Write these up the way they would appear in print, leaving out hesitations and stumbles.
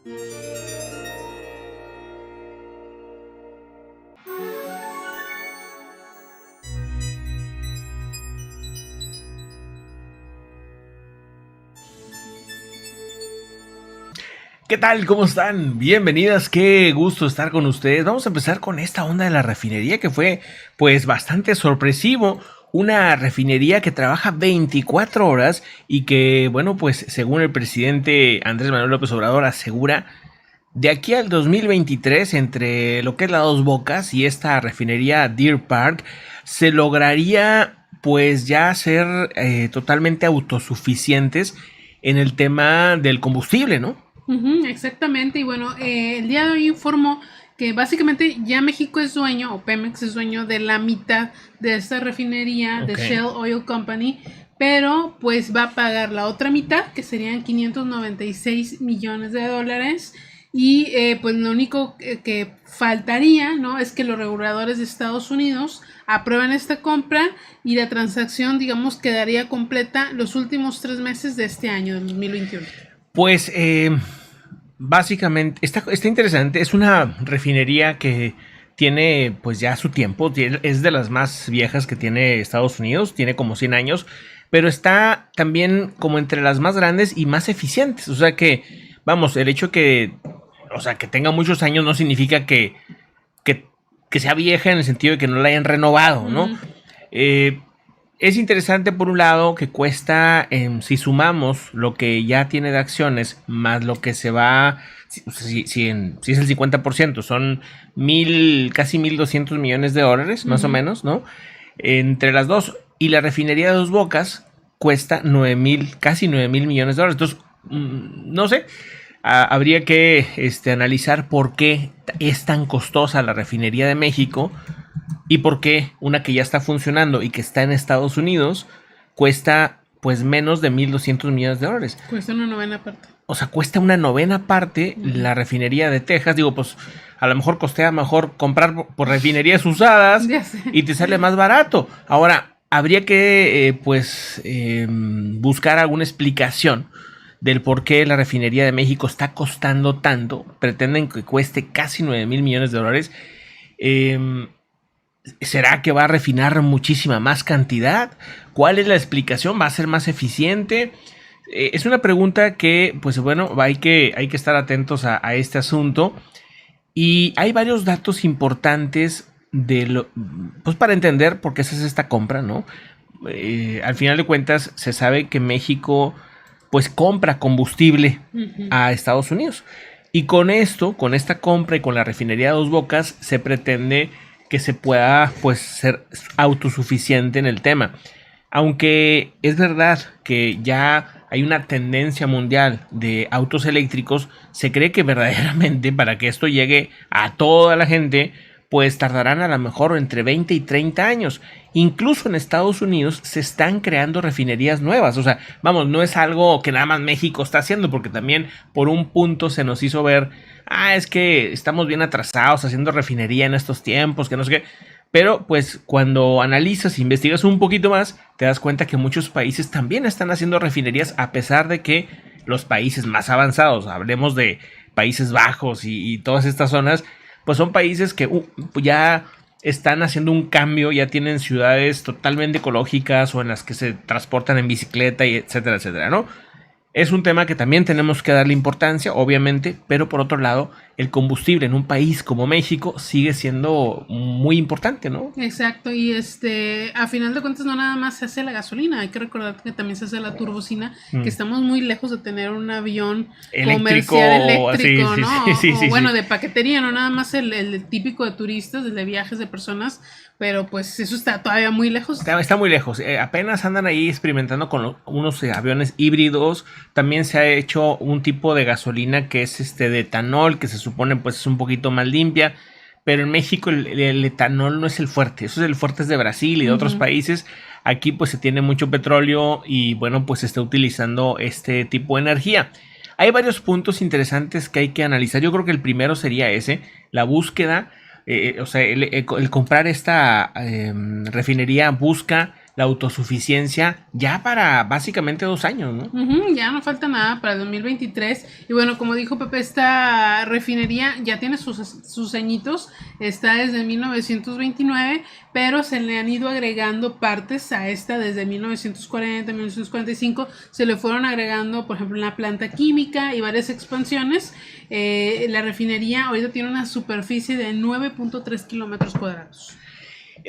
¿Qué tal? ¿Cómo están? Bienvenidas, qué gusto estar con ustedes. Vamos a empezar con esta onda de la refinería que fue pues bastante sorpresivo. Una refinería que trabaja 24 horas y que, bueno, pues según el presidente Andrés Manuel López Obrador asegura, de aquí al 2023, entre lo que es la Dos Bocas y esta refinería Deer Park, se lograría pues ya ser totalmente autosuficientes en el tema del combustible, ¿no? Exactamente, y bueno, el día de hoy informó que básicamente ya México es dueño, o Pemex es dueño de la mitad de esta refinería de Shell Oil Company, pero pues va a pagar la otra mitad, que serían 596 millones de dólares, y pues lo único que faltaría, ¿no?, es que los reguladores de Estados Unidos aprueben esta compra y la transacción, digamos, quedaría completa los últimos 3 meses de este año, de 2021. Pues básicamente está interesante. Es una refinería que tiene pues ya su tiempo. Es de las más viejas que tiene Estados Unidos. Tiene como 100 años. Pero está también como entre las más grandes y más eficientes. O sea que, vamos, el hecho que tenga muchos años no significa que sea vieja en el sentido de que no la hayan renovado, ¿no? Es interesante por un lado que cuesta, si sumamos lo que ya tiene de acciones más lo que se va, si es el 50%, son casi 1,200 millones de dólares, más o menos, ¿no? Entre las dos, y la refinería de Dos Bocas cuesta casi 9,000 millones de dólares. Entonces, no sé, habría que analizar por qué es tan costosa la refinería de México. ¿Y por qué una que ya está funcionando y que está en Estados Unidos cuesta pues menos de 1,200 millones de dólares? Cuesta una novena parte. O sea, cuesta una novena parte la refinería de Texas. Digo, pues a lo mejor costea mejor comprar por refinerías usadas y te sale más barato. Ahora, habría que buscar alguna explicación del por qué la refinería de México está costando tanto. Pretenden que cueste casi 9,000 millones de dólares. ¿Será que va a refinar muchísima más cantidad? ¿Cuál es la explicación? ¿Va a ser más eficiente? Es una pregunta que, pues bueno, hay que estar atentos a este asunto. Y hay varios datos importantes pues para entender por qué se hace esta compra, ¿no? Al final de cuentas, se sabe que México, pues, compra combustible a Estados Unidos. Y con esta compra y con la refinería de Dos Bocas, se pretende que se pueda pues ser autosuficiente en el tema. Aunque es verdad que ya hay una tendencia mundial de autos eléctricos, se cree que verdaderamente para que esto llegue a toda la gente, pues tardarán a lo mejor entre 20 y 30 años. Incluso en Estados Unidos se están creando refinerías nuevas. O sea, vamos, no es algo que nada más México está haciendo, porque también por un punto se nos hizo ver, es que estamos bien atrasados haciendo refinería en estos tiempos, que no sé qué. Pero pues cuando analizas e investigas un poquito más, te das cuenta que muchos países también están haciendo refinerías, a pesar de que los países más avanzados, hablemos de Países Bajos y todas estas zonas, pues son países que ya están haciendo un cambio, ya tienen ciudades totalmente ecológicas o en las que se transportan en bicicleta y etcétera, etcétera, ¿no? Es un tema que también tenemos que darle importancia, obviamente, pero por otro lado, el combustible en un país como México sigue siendo muy importante, ¿no? Exacto, y a final de cuentas no nada más se hace la gasolina, hay que recordar que también se hace la turbocina, que estamos muy lejos de tener un avión comercial eléctrico, ¿no? Sí, bueno, de paquetería, no nada más el típico de turistas, de viajes de personas, pero pues eso está todavía muy lejos. Está muy lejos, apenas andan ahí experimentando con unos aviones híbridos. También se ha hecho un tipo de gasolina que es de etanol, que se supone pues es un poquito más limpia, pero en México el etanol no es el fuerte, eso es el fuerte es de Brasil y de otros países. Aquí pues se tiene mucho petróleo y bueno, pues se está utilizando este tipo de energía. Hay varios puntos interesantes que hay que analizar. Yo creo que el primero sería la búsqueda. El comprar esta refinería busca la autosuficiencia ya para básicamente 2 años, ¿no? Ya no falta nada para el 2023. Y bueno, como dijo Pepe, esta refinería ya tiene sus añitos, está desde 1929, pero se le han ido agregando partes a esta desde 1940, 1945, se le fueron agregando, por ejemplo, una planta química y varias expansiones. La refinería ahorita tiene una superficie de 9.3 kilómetros cuadrados.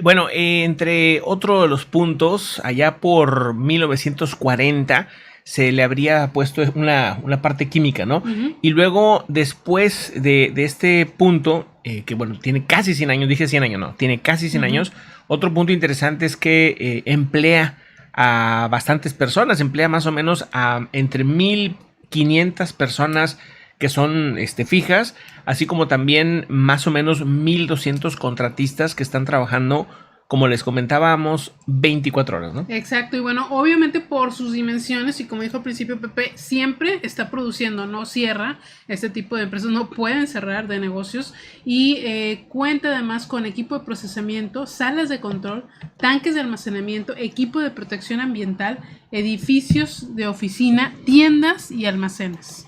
Bueno, entre otro de los puntos, allá por 1940 se le habría puesto una parte química, ¿no? Y luego, después de este punto, que bueno, tiene casi 100 años, dije 100 años, no, tiene casi 100 años, otro punto interesante es que emplea a bastantes personas, emplea más o menos a entre 1,500 personas que son fijas, así como también más o menos 1,200 contratistas que están trabajando, como les comentábamos, 24 horas, ¿no? Exacto, y bueno, obviamente por sus dimensiones, y como dijo al principio Pepe, siempre está produciendo, no cierra. Este tipo de empresas no pueden cerrar de negocios, y cuenta además con equipo de procesamiento, salas de control, tanques de almacenamiento, equipo de protección ambiental, edificios de oficina, tiendas y almacenes.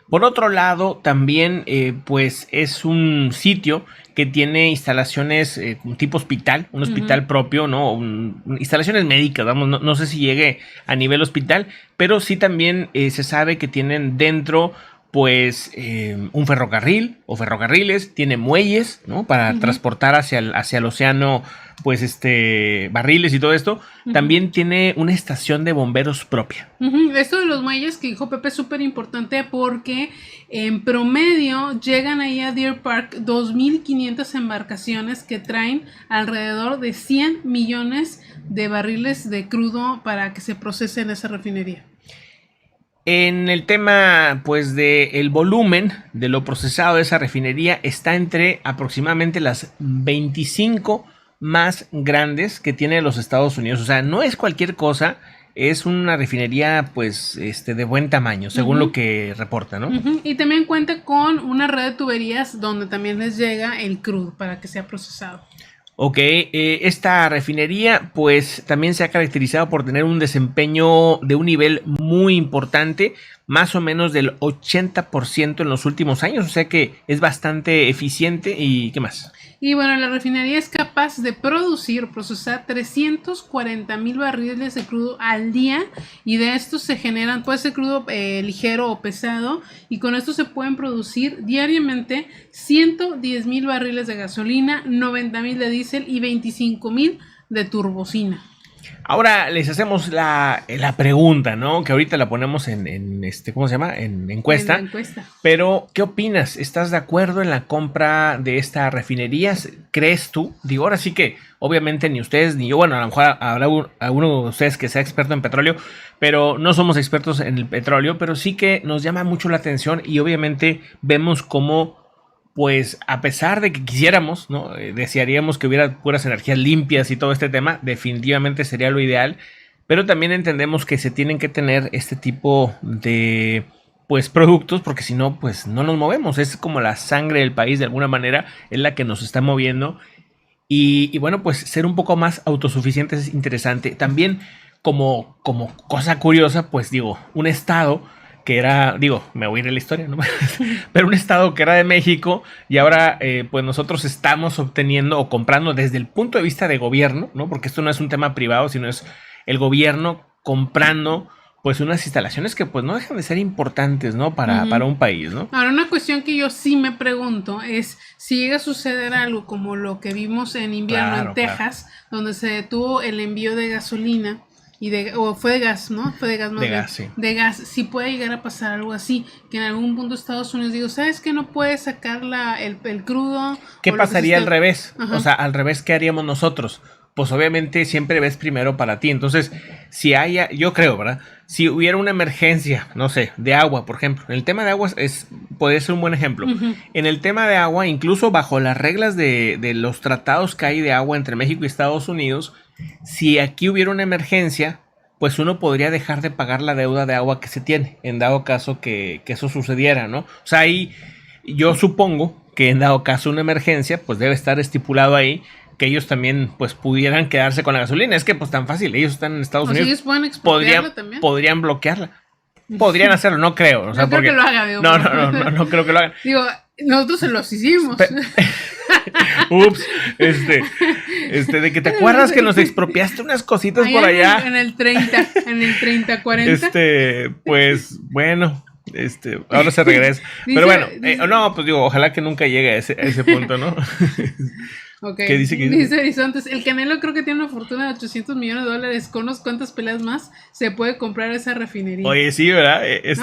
Por otro lado, también pues es un sitio que tiene instalaciones tipo hospital, un hospital propio, ¿no? Instalaciones médicas, vamos, no sé si llegue a nivel hospital, pero sí también se sabe que tienen dentro pues un ferrocarril o ferrocarriles, tiene muelles, ¿no? Para transportar hacia el océano pues barriles y todo esto. También tiene una estación de bomberos propia. Esto de los muelles que dijo Pepe es súper importante porque en promedio llegan ahí a Deer Park 2,500 embarcaciones que traen alrededor de 100 millones de barriles de crudo para que se procese en esa refinería. En el tema, pues, del volumen de lo procesado de esa refinería está entre aproximadamente las 25 más grandes que tiene los Estados Unidos. O sea, no es cualquier cosa, es una refinería, pues, de buen tamaño, según lo que reporta, ¿no? Y también cuenta con una red de tuberías donde también les llega el crudo para que sea procesado. Ok, esta refinería pues también se ha caracterizado por tener un desempeño de un nivel muy importante, más o menos del 80% en los últimos años, o sea que es bastante eficiente. ¿Y qué más? Y bueno, la refinería es capaz de procesar 340,000 barriles de crudo al día, y de estos se generan, puede ser crudo ligero o pesado, y con esto se pueden producir diariamente 110,000 barriles de gasolina, 90,000 de diésel y 25,000 de turbocina. Ahora les hacemos la pregunta, ¿no? Que ahorita la ponemos ¿cómo se llama? En encuesta. En la encuesta. Pero, ¿qué opinas? ¿Estás de acuerdo en la compra de esta refinería? ¿Crees tú? Digo, ahora sí que, obviamente, ni ustedes ni yo, bueno, a lo mejor habrá alguno de ustedes que sea experto en petróleo, pero no somos expertos en el petróleo, pero sí que nos llama mucho la atención y obviamente vemos cómo, pues a pesar de que quisiéramos, ¿no? Desearíamos que hubiera puras energías limpias y todo este tema, definitivamente sería lo ideal, pero también entendemos que se tienen que tener este tipo de pues productos, porque si no, pues no nos movemos, es como la sangre del país de alguna manera, es la que nos está moviendo, y bueno, pues ser un poco más autosuficientes es interesante. También como cosa curiosa, pues digo, un estado que era, digo, me voy a ir a la historia, ¿no? Pero un estado que era de México y ahora pues nosotros estamos obteniendo o comprando desde el punto de vista de gobierno, ¿no? Porque esto no es un tema privado, sino es el gobierno comprando pues unas instalaciones que pues no dejan de ser importantes, ¿no? Para un país, ¿no? Ahora, una cuestión que yo sí me pregunto es si llega a suceder algo como lo que vimos en invierno en Texas, donde se detuvo el envío de gasolina o fue de gas, ¿no? Fue de gas más bien. Gas, sí. De gas, sí puede llegar a pasar algo así, que en algún punto Estados Unidos digo, ¿sabes qué? No puedes sacar el crudo. ¿Qué pasaría al revés? Ajá. O sea, al revés, ¿qué haríamos nosotros? Pues obviamente siempre ves primero para ti. Entonces, yo creo, ¿verdad? Si hubiera una emergencia, no sé, de agua, por ejemplo. En el tema de agua puede ser un buen ejemplo. En el tema de agua, incluso bajo las reglas de los tratados que hay de agua entre México y Estados Unidos, si aquí hubiera una emergencia, pues uno podría dejar de pagar la deuda de agua que se tiene, en dado caso que eso sucediera, ¿no? O sea, ahí yo supongo que en dado caso una emergencia, pues debe estar estipulado ahí que ellos también pues pudieran quedarse con la gasolina. Es que pues tan fácil, ellos están en Estados Unidos. Ellos pueden expropiarla también. Podrían bloquearla. Podrían hacerlo, no creo. O sea, no creo porque, que lo hagan, digo. No creo que lo hagan. Digo, nosotros se los hicimos. Ups, de que te acuerdas que nos expropiaste unas cositas por allá. En el 30, 40. Pues bueno, ahora se regresa. Pero bueno, no, pues digo, ojalá que nunca llegue a ese punto, ¿no? Okay. ¿Qué dice? Dice Horizontes, el Canelo creo que tiene una fortuna de $800 millones. Con unas cuantas peleas más se puede comprar esa refinería. Oye, sí, ¿verdad?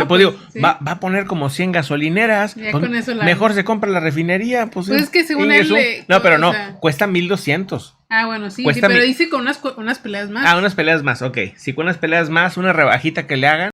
Pues digo, sí. va a poner como 100 gasolineras. Ya pues, con eso mejor se compra la refinería. Pues es que según él no, pero no, cuesta 1,200. Ah, bueno, sí, pero dice con unas peleas más. Unas peleas más, ok. Si con unas peleas más, una rebajita que le hagan.